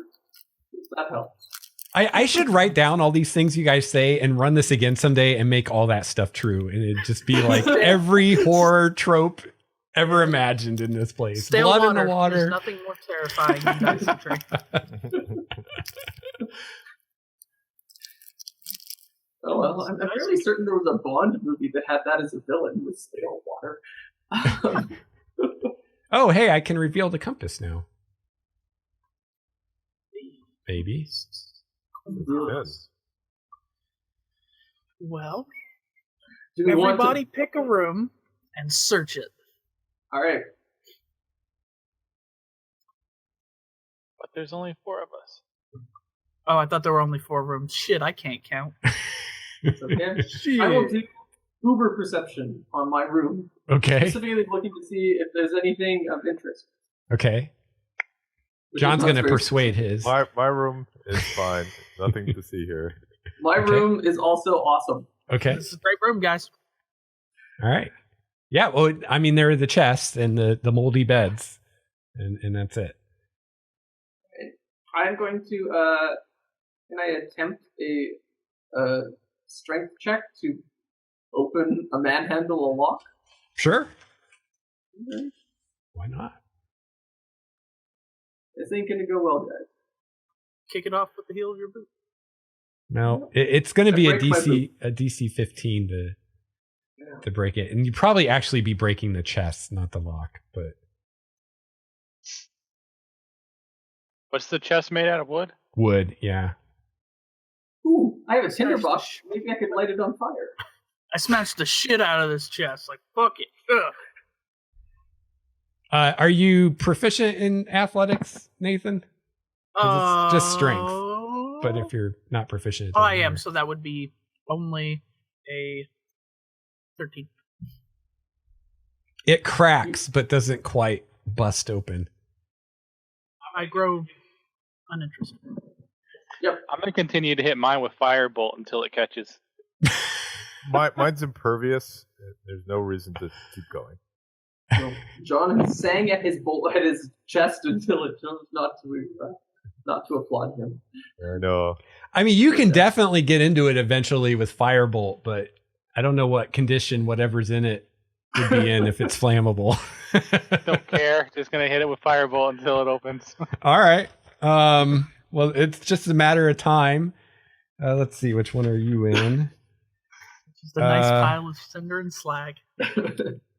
That helps. I should write down all these things you guys say and run this again someday and make all that stuff true. And it'd just be like every horror trope ever imagined in this place. Stale Blood water. in the water. There's nothing more terrifying than dysentery. Oh well, I'm fairly certain there was a Bond movie that had that as a villain with stale water. Oh, hey, I can reveal the compass now. Baby. Yes. Well, Do we want everybody pick a room and search it. All right. But there's only 4 of us. Oh, I thought there were only 4 rooms. Shit, I can't count. It's okay. Shit. I will do Uber perception on my room, Okay. specifically looking to see if there's anything of interest. Okay. which is John's not going to very persuade his. My room is fine. Nothing to see here. My Okay. room is also awesome. Okay. This is a great room, guys. All right. Yeah. Well, I mean, there are the chests and the moldy beds, and that's it. I'm going to can I attempt a strength check to open a manhandle a lock? Sure. Okay. Why not? This ain't gonna go well, guys. Kick it off with the heel of your boot. No, it's going to be a break my DC 15 Yeah. to break it, and you'd probably actually be breaking the chest, not the lock. But What's the chest made out of wood? wood, yeah. Ooh, I have a tinderbox. Maybe I could light it on fire. I smashed the shit out of this chest. Like, fuck it. Ugh. Are you proficient in athletics, Nathan? 'Cause it's just strength. But if you're not proficient, it Oh, doesn't I am. matter. So that would be only a 13. It cracks, but doesn't quite bust open. I grow uninterested. Yep. I'm going to continue to hit mine with firebolt until it catches. Mine's impervious. There's no reason to keep going. So John has sang at his chest until it chose not to applaud him. No. I mean, you can definitely get into it eventually with firebolt, but I don't know what condition whatever's in it would be in if it's flammable. Don't care. Just going to hit it with firebolt until it opens. All right. Well, it's just a matter of time. Let's see, which one are you in? Just a nice pile of cinder and slag.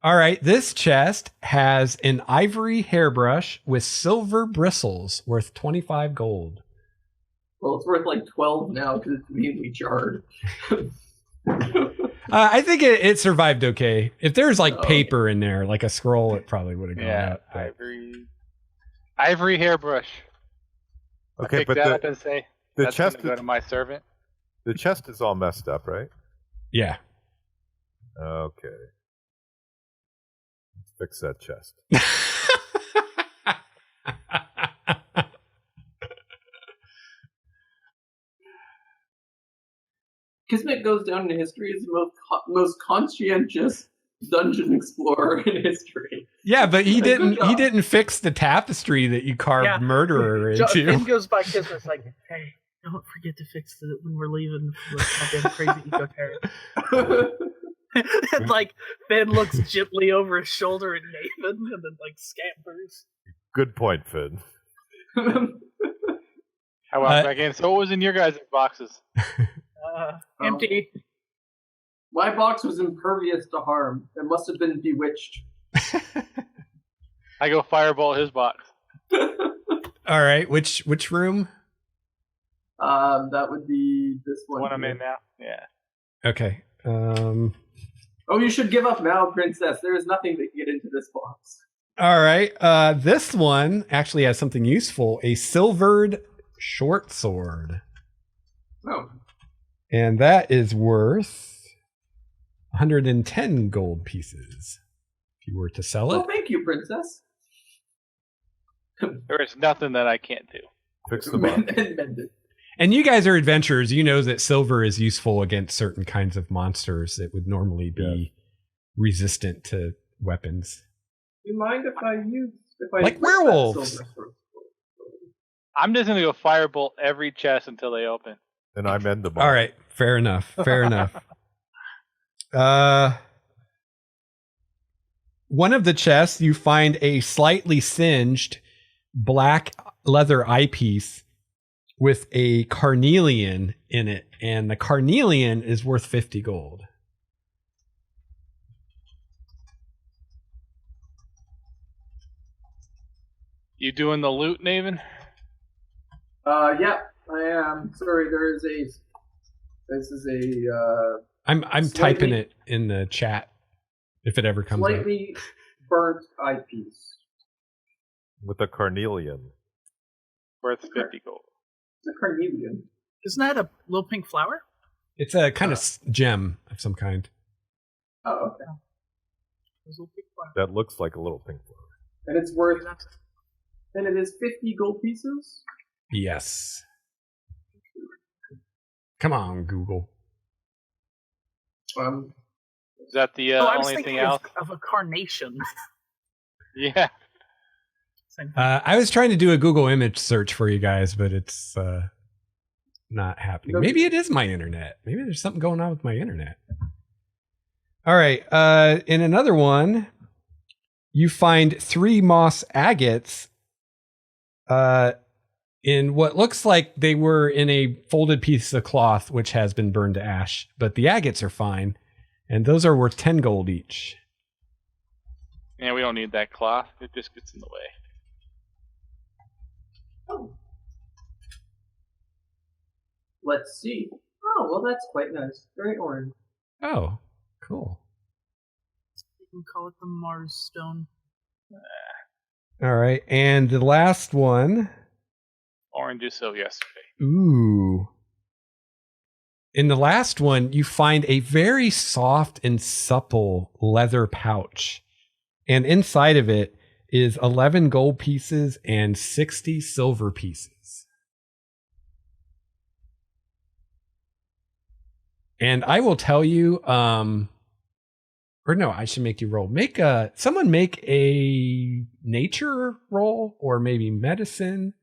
All right, this chest has an ivory hairbrush with silver bristles worth 25 gold. Well, it's worth like 12 now because it's mainly jarred. I think it survived okay. If there's like paper in there, like a scroll, it probably would have gone out. Ivory hairbrush. Okay, I pick but that up and say the that's chest gonna go to my servant. The chest is all messed up, right? Yeah. Okay. Let's fix that chest. Kismet goes down in history as the most conscientious dungeon explorer in history. Yeah, but he didn't fix the tapestry that you carved murderer into. Finn goes by Kismet's like, hey, don't forget to fix it when we're leaving this goddamn crazy eco terror. And like Finn looks gently over his shoulder at Naevin and then like scampers. Good point, Finn. How about back in? So what was in your guys' boxes? Empty. My box was impervious to harm. It must have been bewitched. I go firebolt his box. All right, which room? That would be this one. One I'm in now. Yeah. Okay. Oh, you should give up now, Princess. There is nothing that can get into this box. All right. This one actually has something useful: a silvered short sword. Oh. And that is worth 110 gold pieces. If you were to sell it. Oh, thank you, Princess. There is nothing that I can't do. Fix the box. And you guys are adventurers. You know that silver is useful against certain kinds of monsters that would normally be resistant to weapons. Do you mind if I use... like werewolves. I'm just going to go firebolt every chest until they open. And I'm in the box. All right. Fair enough. Fair enough. One of the chests, you find a slightly singed black leather eyepiece with a carnelian in it. And the carnelian is worth 50 gold. You doing the loot, Naevin? Yeah, I am. Sorry, this is a I'm typing it in the chat if it ever comes up. Slightly burnt eyepiece. With a carnelian. Worth 50 gold. It's a carnelian. Isn't that a little pink flower? It's a kind of gem of some kind. Oh, okay. That looks like a little pink flower. And it's worth... And it is 50 gold pieces? Yes. Come on, Google. Is that the only thing else? Of a carnation. Yeah. I was trying to do a Google image search for you guys, but it's not happening. Maybe it is my internet. Maybe there's something going on with my internet. All right. In another one, you find 3 moss agates in what looks like they were in a folded piece of cloth, which has been burned to ash. But the agates are fine, and those are worth 10 gold each. Yeah, we don't need that cloth. It just gets in the way. Oh. Let's see. Oh, well, that's quite nice. Very orange. Oh, cool. You can call it the Mars Stone. All right, and the last one. Orange is so yesterday. Ooh. In the last one, you find a very soft and supple leather pouch. And inside of it is 11 gold pieces and 60 silver pieces. And I will tell you, or no, I should make you roll. Someone make a nature roll, or maybe medicine,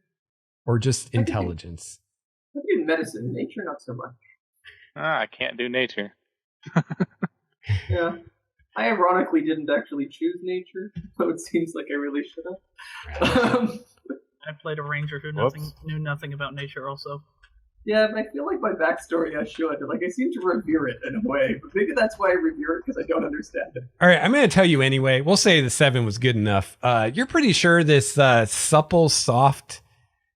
or just intelligence. I do medicine. Nature, not so much. I can't do nature. Yeah. I ironically didn't actually choose nature, so it seems like I really should have. I played a ranger who knew nothing about nature also. Yeah, but I feel like my backstory I should. Like, I seem to revere it in a way, but maybe that's why I revere it, because I don't understand it. All right, I'm going to tell you anyway. We'll say the 7 was good enough. You're pretty sure this supple, soft,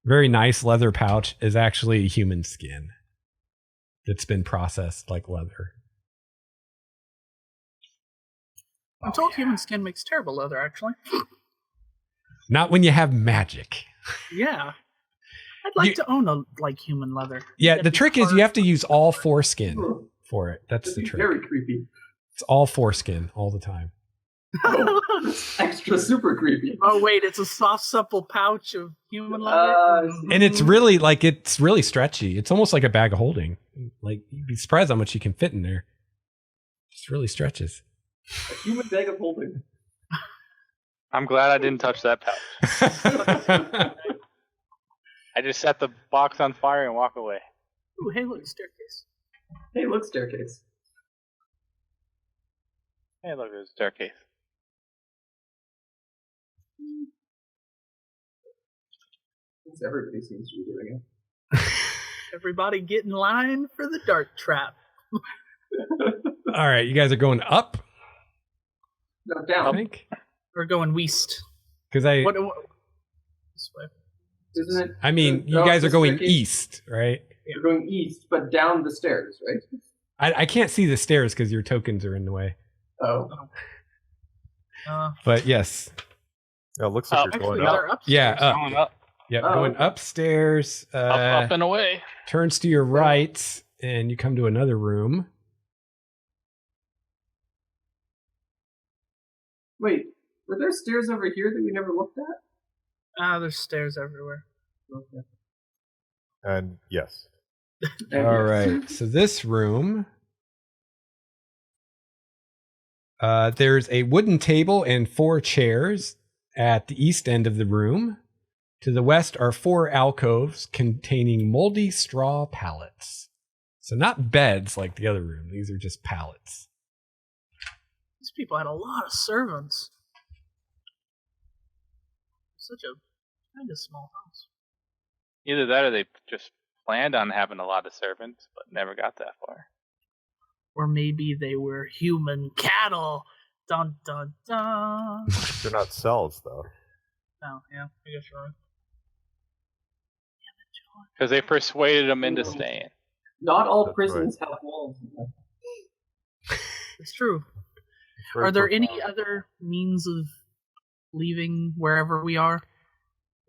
very nice leather pouch is actually human skin that's been processed like leather. I'm told human skin makes terrible leather, actually. Not when you have magic. Yeah. I'd like to own a human leather. Yeah, That'd the be trick is fun. you have to use all foreskin for it. That's That'd the be trick. very creepy. It's all foreskin all the time. Extra super creepy. Oh wait, it's a soft, supple pouch of human leather. And it's really it's really stretchy. It's almost like a bag of holding. Like you'd be surprised how much you can fit in there. It just really stretches. A human bag of holding. I'm glad I didn't touch that pouch. I just set the box on fire and walk away. Ooh, hey, look, staircase. Hey, look, staircase. Hey, look, there's a staircase. Everybody seems to be doing it. Everybody get in line for the dart trap. All right, you guys are going up, No, I down. think? We're going west. Because What, this way. Isn't it? I mean, you No, guys the are going staircase- east, right? You're going east, but down the stairs, right? I can't see the stairs because your tokens are in the way. Oh. But yes. Yeah, it looks like you're Actually, going they're up. upstairs. Yeah, up. Going up, Yep, Oh, going okay. upstairs. up and away. Turns to your right, and you come to another room. Wait, were there stairs over here that we never looked at? There's stairs everywhere. Okay. And yes. All right. So this room, there's a wooden table and 4 chairs at the east end of the room. To the west are 4 alcoves containing moldy straw pallets. So not beds like the other room. These are just pallets. These people had a lot of servants. Such a kind of small house. Either that or they just planned on having a lot of servants, but never got that far. Or maybe they were human cattle. Dun dun dun. They're not cells, though. Oh, yeah, I guess you're right. Because they persuaded them into staying. Not all That's prisons have walls. It's true. It's very Are there any profound. other means of leaving wherever we are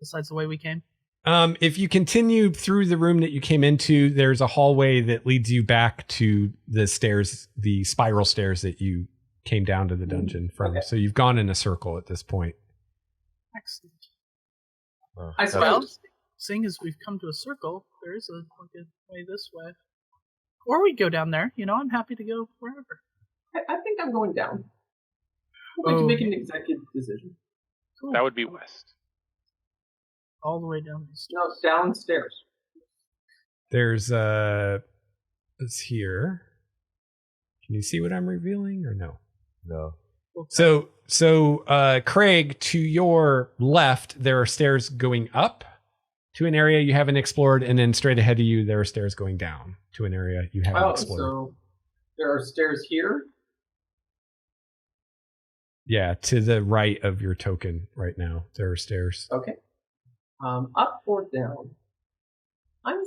besides the way we came? If you continue through the room that you came into, there's a hallway that leads you back to the stairs, the spiral stairs that you came down to the dungeon from. Okay. So you've gone in a circle at this point. Excellent. I That's- Well, suppose. seeing as we've come to a circle, there is a way this way. Or we go down there. I'm happy to go wherever. I think I'm going down. I'm going to make an executive decision. Cool. That would be west. All the way down the stairs. No, downstairs. There's it's here. Can you see what I'm revealing or no? No. So Craig, to your left, there are stairs going up to an area you haven't explored, and then straight ahead of you, there are stairs going down to an area you haven't Oh, explored. so there are stairs here? Yeah, to the right of your token right now, there are stairs. Okay. Up or down? I'm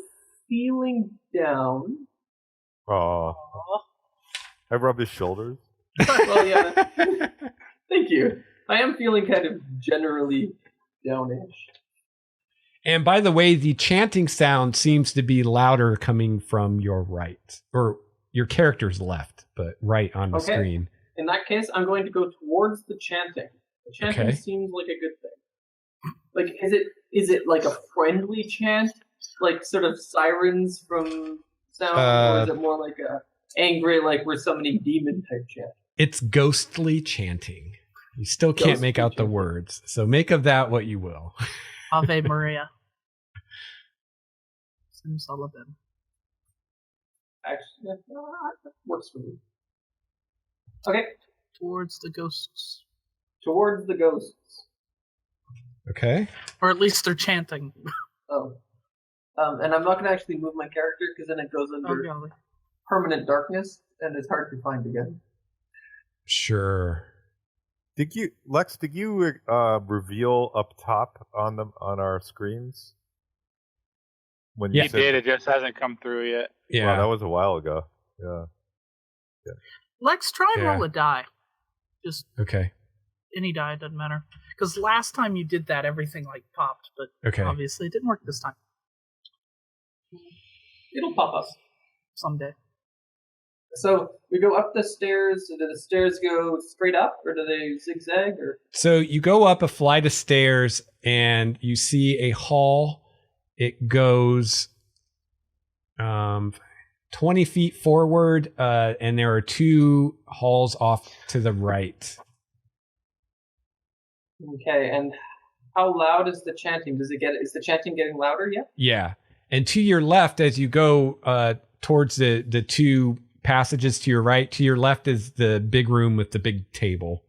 feeling down. Aw. I rub his shoulders. Well, yeah. Thank you. I am feeling kind of generally downish. And by the way, the chanting sound seems to be louder coming from your right, or your character's left, but right on the Okay. screen. In that case, I'm going to go towards the chanting. The chanting Okay. seems like a good thing. Like, is it like a friendly chant, like sort of sirens from sound, or is it more like a angry, like we're summoning demon type chant? It's ghostly chanting. You still can't Ghostly make out the chanting. words, so make of that what you will. Ave Maria. Sim Sullivan. Actually, that works for me. Okay, Towards the ghosts. towards the ghosts. Okay. Or at least they're chanting. Oh. And I'm not going to actually move my character because then it goes Oh, under golly. permanent darkness and it's hard to find again. Sure. Did you reveal up top on our screens? When you He said, did, it just hasn't come through yet. Yeah. Wow, that was a while ago. Yeah. Lex, try and Yeah. roll a die. Just Okay. any die, doesn't matter. Because last time you did that, everything like popped, but Okay. obviously it didn't work this time. It'll pop up. Someday. So we go up the stairs. Do the stairs go straight up, or do they zigzag? Or So you go up a flight of stairs and you see a hall. It goes 20 feet forward, and there are 2 halls off to the right. okay, and how loud is the chanting? Is the chanting getting louder yet? Yeah. And to your left, as you go towards the 2 passages to your right, to your left is the big room with the big table.